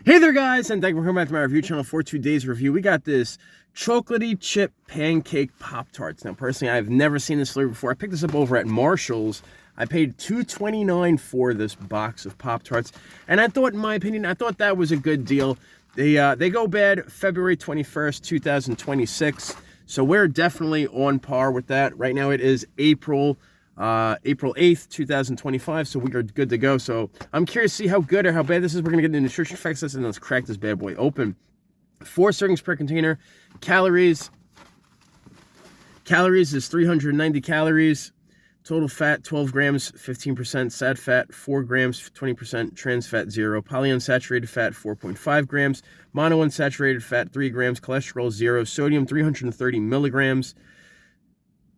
Hey there, guys, and thank you for coming back to my review channel for today's review. We got this chocolatey chip pancake Pop-Tarts. Now, personally, I've never seen this flavor before. I picked this up over at Marshall's. I paid $2.29 for this box of Pop-Tarts, and I thought, in my opinion, I thought that was a good deal. They go bad February 21st, 2026, so we're definitely on par with that. Right now, it is April 8th, 2025, so we are good to go. So I'm curious to see how good or how bad this is. We're going to get into the nutrition facts and let's crack this bad boy open. 4 servings per container. Calories is 390 calories. Total fat, 12 grams, 15%. Sad fat, 4 grams, 20%. Trans fat, 0. Polyunsaturated fat, 4.5 grams. Monounsaturated fat, 3 grams. Cholesterol, 0. Sodium, 330 milligrams.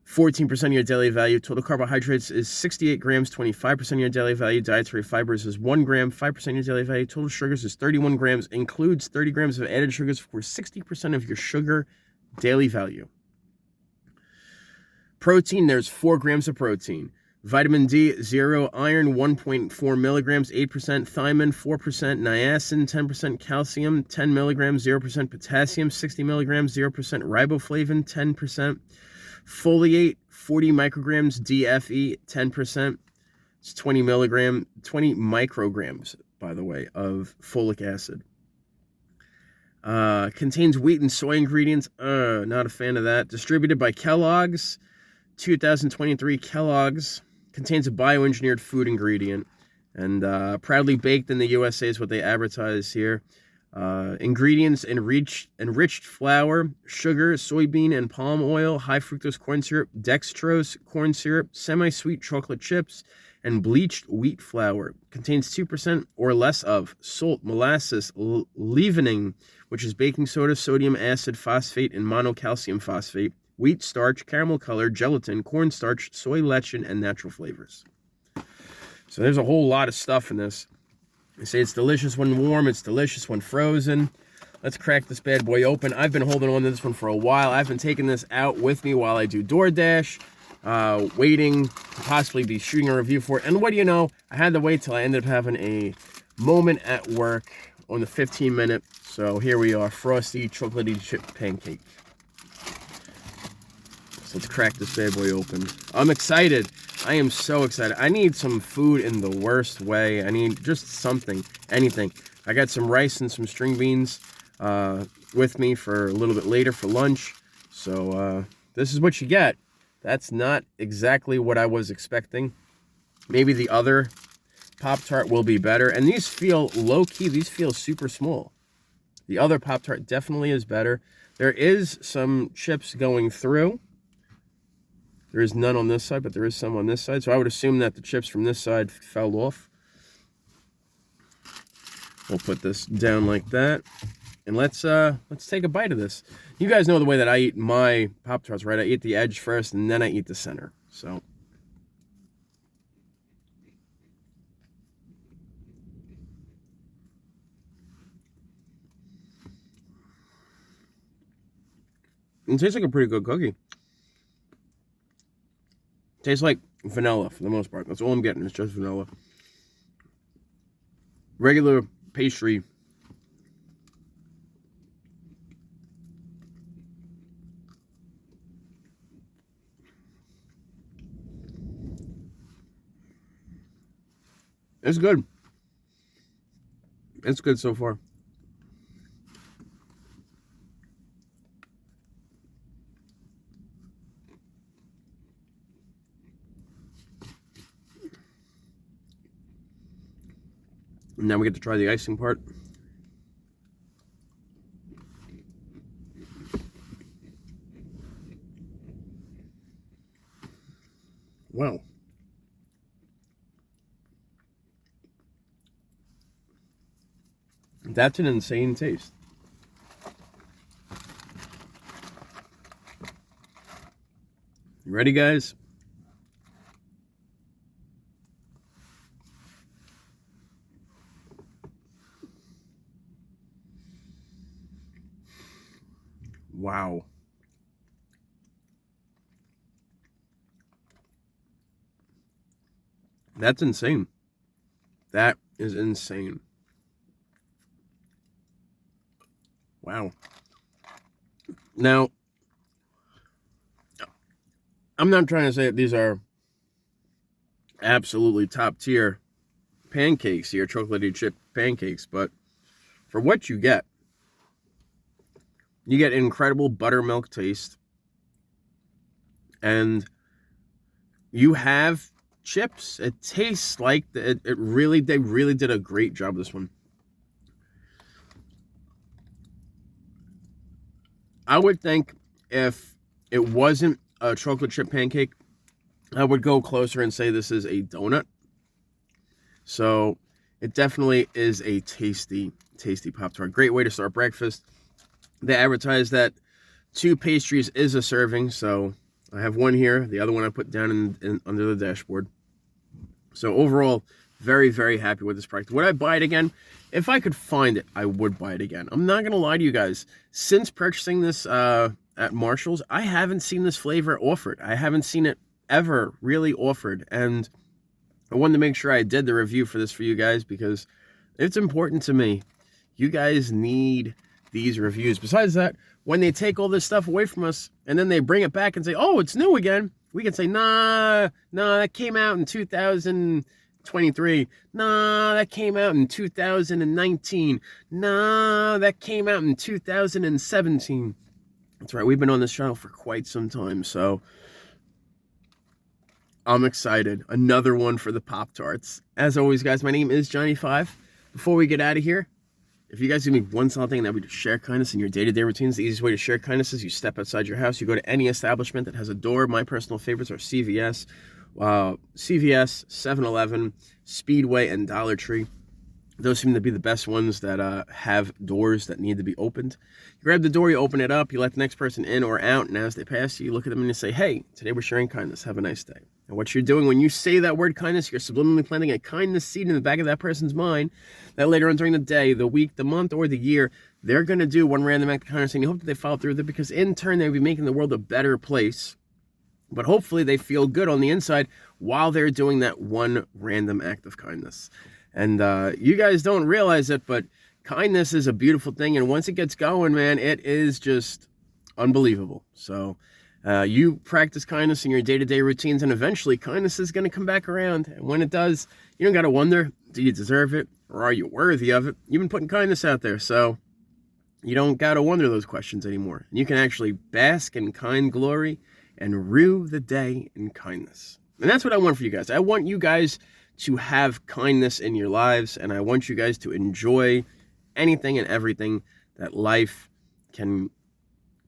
14% of your daily value. Total carbohydrates is 68 grams, 25% of your daily value. Dietary fibers is 1 gram, 5% of your daily value. Total sugars is 31 grams, includes 30 grams of added sugars for 60% of your sugar daily value. Protein, there's 4 grams of protein. Vitamin D, 0. Iron, 1.4 milligrams, 8%. Thiamine, 4%. Niacin, 10%. Calcium, 10 milligrams, 0%. Potassium, 60 milligrams, 0%. Riboflavin, 10%. Foliate, 40 micrograms. DFE, 10%. It's 20 micrograms, by the way, of folic acid. Contains wheat and soy ingredients. Not a fan of that. Distributed by Kellogg's. 2023 Kellogg's. Contains a bioengineered food ingredient. And proudly baked in the USA is what they advertise here. Ingredients: enriched flour, sugar, soybean and palm oil, high fructose corn syrup, dextrose corn syrup, semi-sweet chocolate chips, and bleached wheat flour. Contains 2% or less of salt, molasses, leavening, which is baking soda, sodium acid phosphate, and monocalcium phosphate, wheat starch, caramel color, gelatin, cornstarch, soy lecithin, and natural flavors. So there's a whole lot of stuff in this. They say it's delicious when warm, it's delicious when frozen. Let's crack this bad boy open. I've been holding on to this one for a while. I've been taking this out with me while I do DoorDash, waiting to possibly be shooting a review for it. And what do you know? I had to wait till I ended up having a moment at work on the 15-minute. So here we are, frosty chocolatey chip pancake. So let's crack this bad boy open. I'm excited. I am so excited. I need some food in the worst way. I need just something, anything. I got some rice and some string beans with me for a little bit later for lunch. So this is what you get. That's not exactly what I was expecting. Maybe the other Pop-Tart will be better. And these feel low-key. These feel super small. The other Pop-Tart definitely is better. There is some chips going through. There is none on this side, but there is some on this side. So I would assume that the chips from this side fell off. We'll put this down like that. And let's take a bite of this. You guys know the way that I eat my Pop-Tarts, right? I eat the edge first, and then I eat the center. So it tastes like a pretty good cookie. Tastes like vanilla for the most part. That's all I'm getting. It's just vanilla. Regular pastry. It's good. It's good so far. Now we get to try the icing part. Wow. That's an insane taste. You ready, guys? Wow. That's insane. That is insane. Wow. Now, I'm not trying to say that these are absolutely top tier pancakes here, chocolatey chip pancakes, but for what you get incredible buttermilk taste, and you have chips. It tastes like they really did a great job with this one. I would think if it wasn't a chocolate chip pancake, I would go closer and say this is a donut. So it definitely is a tasty Pop-Tart. Great way to start breakfast. They advertise that 2 pastries is a serving, so I have one here. The other one I put down in under the dashboard. So overall, very, very happy with this product. Would I buy it again? If I could find it, I would buy it again. I'm not going to lie to you guys. Since purchasing this at Marshall's, I haven't seen this flavor offered. I haven't seen it ever really offered. And I wanted to make sure I did the review for this for you guys because it's important to me. You guys need these reviews. Besides that, when they take all this stuff away from us and then they bring it back and say, oh, it's new again, we can say, nah, that came out in 2023. Nah, that came out in 2019. Nah, that came out in 2017. That's right, we've been on this channel for quite some time, so I'm excited. Another one for the Pop-Tarts. As always, guys, my name is Johnny5. Before we get out of here, if you guys give me one solid thing, that would be to share kindness in your day-to-day routines. The easiest way to share kindness is you step outside your house, you go to any establishment that has a door. My personal favorites are CVS, 7-Eleven, Speedway, and Dollar Tree. Those seem to be the best ones that have doors that need to be opened. You grab the door, you open it up, you let the next person in or out, and as they pass you, look at them and you say, hey, today we're sharing kindness. Have a nice day. And what you're doing when you say that word kindness, you're subliminally planting a kindness seed in the back of that person's mind that later on during the day, the week, the month, or the year, they're going to do one random act of kindness, and you hope that they follow through with it because in turn, they'll be making the world a better place. But hopefully they feel good on the inside while they're doing that one random act of kindness. And you guys don't realize it, but kindness is a beautiful thing. And once it gets going, man, it is just unbelievable. So you practice kindness in your day-to-day routines, and eventually kindness is going to come back around. And when it does, you don't got to wonder, do you deserve it or are you worthy of it? You've been putting kindness out there, so you don't got to wonder those questions anymore. And you can actually bask in kind glory and rue the day in kindness. And that's what I want for you guys. I want you guys to have kindness in your lives, and I want you guys to enjoy anything and everything that life can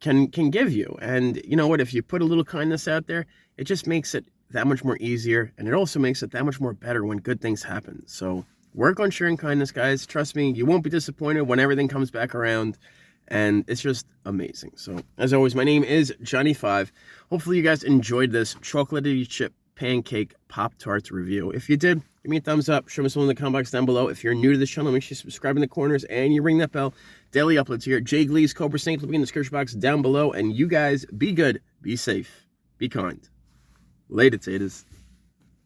give you. And you know what, if you put a little kindness out there, it just makes it that much more easier, and it also makes it that much more better when good things happen. So work on sharing kindness, guys. Trust me, you won't be disappointed when everything comes back around, and it's just amazing. So as always, my name is Johnny5. Hopefully you guys enjoyed this chocolatey chip pancake Pop-Tarts review. If you did, give me a thumbs up, show me something in the comment box down below. If you're new to this channel, make sure you subscribe in the corners and you ring that bell. Daily uploads here. Jay Glee's Cobra Snake will be in the description box down below. And you guys, be good, be safe, be kind. Later, taters.